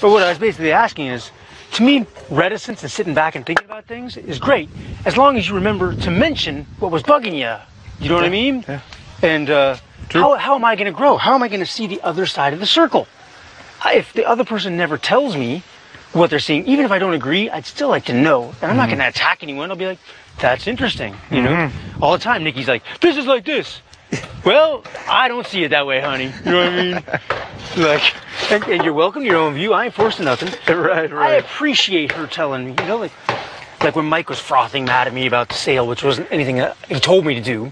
But what I was basically asking is, to me, reticence and sitting back and thinking about things is great, as long as you remember to mention what was bugging you. You know what I mean? Yeah. And how am I going to grow? How am I going to see the other side of the circle? If the other person never tells me what they're seeing, even if I don't agree, I'd still like to know. And I'm not going to attack anyone. I'll be like, that's interesting. You know, all the time, Nikki's like, this is like this. Well, I don't see it that way, honey. You know what I mean? Like, and you're welcome to your own view. I ain't forcing nothing. Right. I appreciate her telling me, you know, like when Mike was frothing mad at me about the sale, which wasn't anything that he told me to do.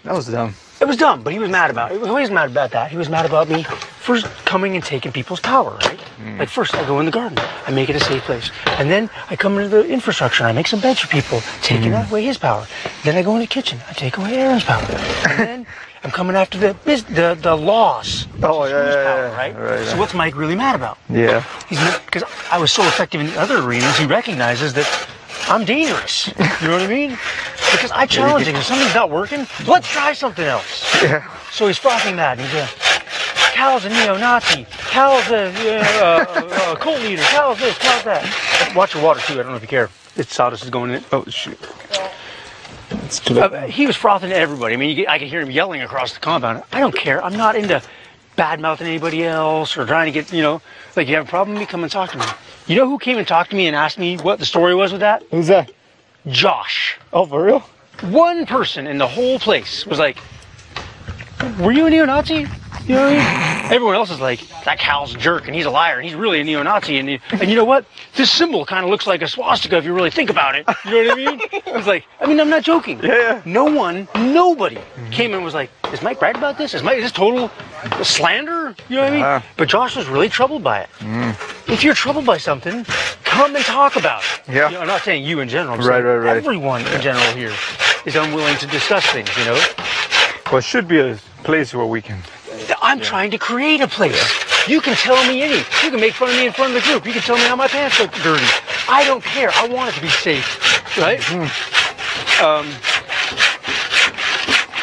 That was dumb. It was dumb, but he was mad about it. He was always mad about that. He was mad about me first coming and taking people's power, right? Like first I go in the garden, I make it a safe place. And then I come into the infrastructure and I make some beds for people, taking away his power. Then I go in the kitchen, I take away Aaron's power. And then I'm coming after the laws. Oh, yeah, right? So what's Mike really mad about? Yeah. Because I was so effective in the other arenas, he recognizes that I'm dangerous. You know what I mean? Because I challenge him. If something's not working, let's try something else. Yeah. So he's frothing mad. He's Cal's a neo-Nazi. Cal's a cult leader. Cal's this, Cal's that. Watch your water, too. I don't know if you care. It's sawdust is going in it. Oh, shoot. He was frothing to everybody. I mean, I could hear him yelling across the compound. I don't care. I'm not into bad-mouthing anybody else or trying to get, you know, like, you have a problem with me, come and talk to me. You know who came and talked to me and asked me what the story was with that? Who's that? Josh. Oh, for real? One person in the whole place was like, were you a neo-Nazi? You know what I mean? Everyone else is like, that Cal's a jerk and he's a liar and he's really a neo-Nazi. And you know what? This symbol kind of looks like a swastika if you really think about it. You know what I mean? It's like, I mean, I'm not joking. Yeah. Nobody came and was like, is Mike right about this? Is this total slander? You know what I mean? But Josh was really troubled by it. If you're troubled by something, come and talk about it. Yeah. You know, I'm not saying you in general. I'm right. Everyone in general here is unwilling to discuss things, you know? Well, it should be a place where we can... I'm trying to create a place. You can tell me anything. You can make fun of me in front of the group. You can tell me how my pants look dirty. I don't care. I want it to be safe, right?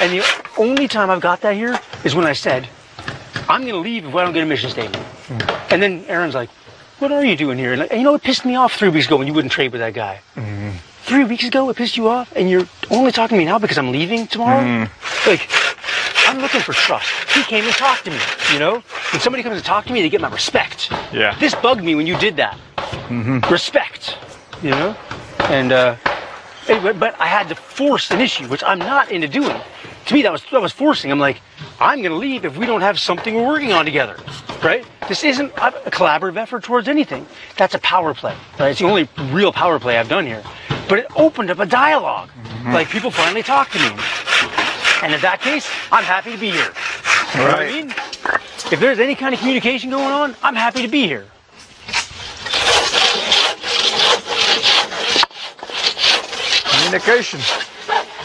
And the only time I've got that here is when I said, I'm going to leave if I don't get a mission statement. And then Aaron's like, what are you doing here? And you know, it pissed me off 3 weeks ago when you wouldn't trade with that guy. 3 weeks ago, it pissed you off, and you're only talking to me now because I'm leaving tomorrow? Like, I'm looking for trust. He came and talked to me, you know? When somebody comes and talk to me, they get my respect. Yeah. This bugged me when you did that. Respect, you know? And, anyway, but I had to force an issue, which I'm not into doing. To me, that was forcing. I'm like, I'm going to leave if we don't have something we're working on together, right? This isn't a collaborative effort towards anything. That's a power play, right? It's the only real power play I've done here. But it opened up a dialogue. Like, people finally talked to me. And in that case, I'm happy to be here. You know what I mean? If there's any kind of communication going on, I'm happy to be here. Communication.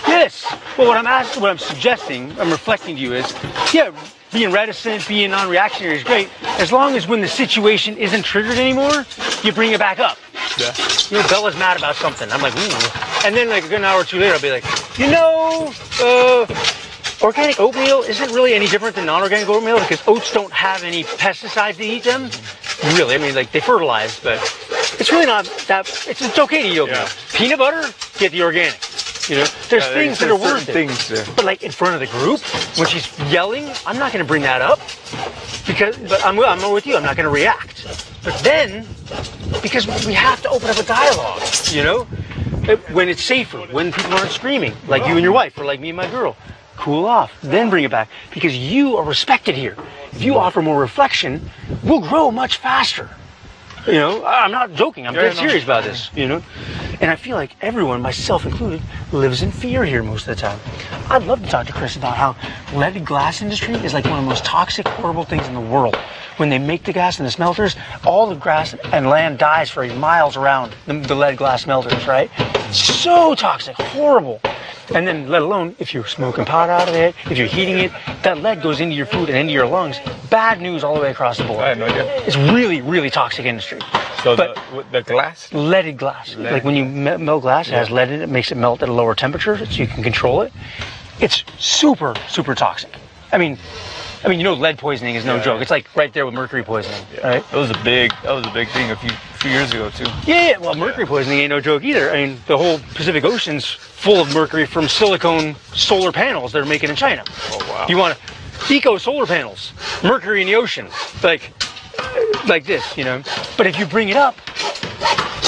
Yes. Well, what I'm suggesting, I'm reflecting to you is, yeah, being reticent, being non-reactionary is great, as long as when the situation isn't triggered anymore, you bring it back up. Yeah. You know, Bella's mad about something. I'm like, ooh. And then like an hour or two later, I'll be like, you know, organic oatmeal isn't really any different than non-organic oatmeal because oats don't have any pesticides to eat them. Really, I mean, like they fertilize, but it's really not that. It's okay to eat oatmeal. Yeah. Peanut butter, get the organic. You know, there's things that are worth it. But like in front of the group, when she's yelling, I'm not going to bring that up but I'm with you. I'm not going to react. But then, because we have to open up a dialogue, you know, when it's safer, when people aren't screaming, like you and your wife, or like me and my girl, cool off, then bring it back, because you are respected here. If you offer more reflection, we'll grow much faster. You know, I'm not joking. I'm dead serious about this, you know. And I feel like everyone, myself included, lives in fear here most of the time. I'd love to talk to Chris about how leaded glass industry is like one of the most toxic, horrible things in the world. When they make the gas in the smelters, all the grass and land dies for miles around the lead glass smelters, right? So toxic, horrible. And then let alone if you're smoking pot out of it, if you're heating it, that lead goes into your food and into your lungs. Bad news all the way across the board. I had no idea. It's really, really toxic industry. So but the glass? Leaded glass. Like when you melt glass, it has lead in it, makes it melt at a lower temperature so you can control it. It's super, super toxic. I mean, I mean, you know, lead poisoning is no joke. It's like right there with mercury poisoning, right? That was a big thing a few years ago too. Yeah, well, mercury poisoning ain't no joke either. I mean, the whole Pacific Ocean's full of mercury from silicone solar panels they're making in China. Oh wow. You want eco solar panels, mercury in the ocean, like this, you know. But if you bring it up,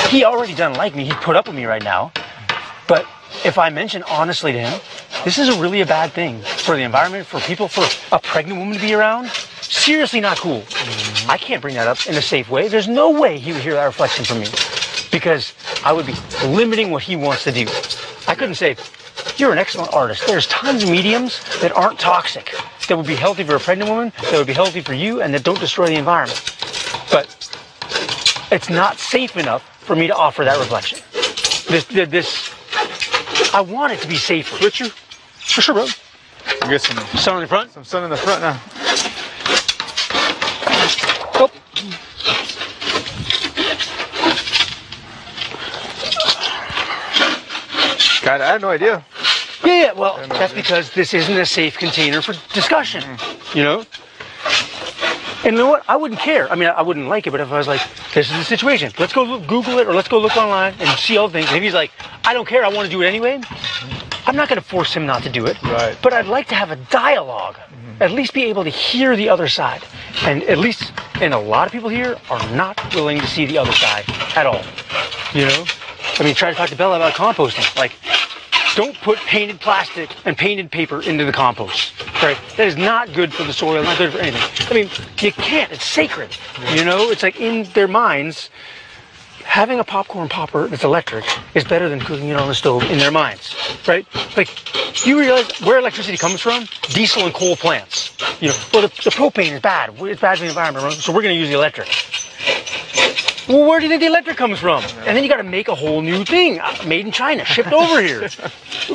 he already doesn't like me. He'd put up with me right now. But if I mention honestly to him, this is really a bad thing for the environment, for people, for a pregnant woman to be around. Seriously not cool. I can't bring that up in a safe way. There's no way he would hear that reflection from me, because I would be limiting what he wants to do. I couldn't say, you're an excellent artist. There's tons of mediums that aren't toxic, that would be healthy for a pregnant woman, that would be healthy for you, and that don't destroy the environment. But it's not safe enough for me to offer that reflection. I want it to be safer. Switcher? For sure, bro. You get some Sun in the front? Some sun in the front now. Oh. God, I had no idea. Yeah, well, that's because this isn't a safe container for discussion, you know? And you know what? I wouldn't care. I mean, I wouldn't like it, but if I was like, this is the situation, let's go Google it, or let's go look online and see all the things. And if he's like, I don't care, I want to do it anyway, I'm not going to force him not to do it. Right. But I'd like to have a dialogue, at least be able to hear the other side. And at least, and a lot of people here are not willing to see the other side at all. You know? I mean, try to talk to Bella about composting. Like, don't put painted plastic and painted paper into the compost, right? That is not good for the soil, not good for anything. I mean, you can't, it's sacred, you know? It's like in their minds, having a popcorn popper that's electric is better than cooking it on the stove in their minds, right? Like, you realize where electricity comes from? Diesel and coal plants. You know, well, the propane is bad. It's bad for the environment, right? So we're gonna use the electric. Well, where do you think the electric comes from? And then you got to make a whole new thing, made in China, shipped over here.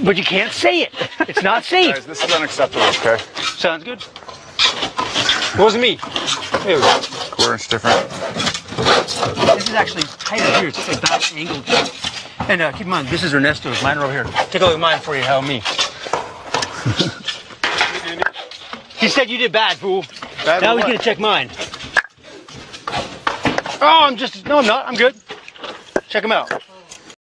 But you can't say it. It's not safe. Guys, this is unacceptable, okay? Sounds good. It wasn't me. There we go. Quarter's different. This is actually tighter here. It's like that angle. And keep in mind, this is Ernesto's. Mine are over here. Take a look at mine for you, how me. He said you did bad, fool. Bad Now what? he's going to check mine. Oh, no, I'm not. I'm good. Check him out.